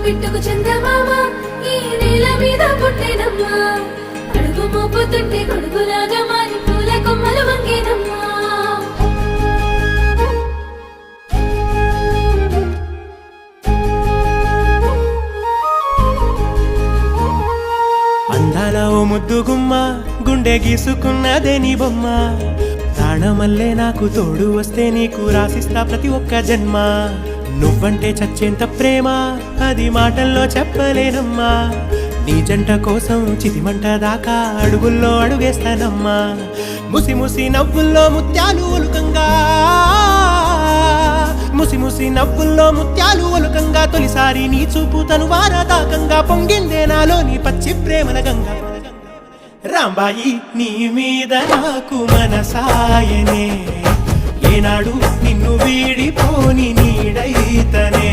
బిట్టుకు చందమామ ఈ నేల మీద పుట్టేనమ్మా అడుగు మోపుతుంటే కొడుకులాగా మారి పూల కొమ్మలు వంగేనమ్మా అందాల ఓ ముద్దు గుమ్మ గుండె గీసుకున్నదే నీ బొమ్మ ప్రాణమల్లే నాకు తోడు వస్తే నీకు రాసిస్తా ప్రతి ఒక్క జన్మ నువ్వంటే చచ్చేంత ప్రేమ అది మాటల్లో చెప్పలేనమ్మా నీ జంట కోసం చితిమంట దాకా అడుగుల్లో అడుగేస్తానమ్మా ముసి ముసి నవ్వుల్లో ముత్యాలు ఒలుకంగా ముసి ముసి నవ్వుల్లో ముత్యాలు ఒలుకంగా తొలిసారి నీ చూపు తను వారదాకంగా పొంగిందే నాలో నీ పచ్చి ప్రేమల గంగా రాంబాయి నీ మీద నాకు మనసాయనే ఏనాడు నిన్ను వీడిపోని నీడైతనే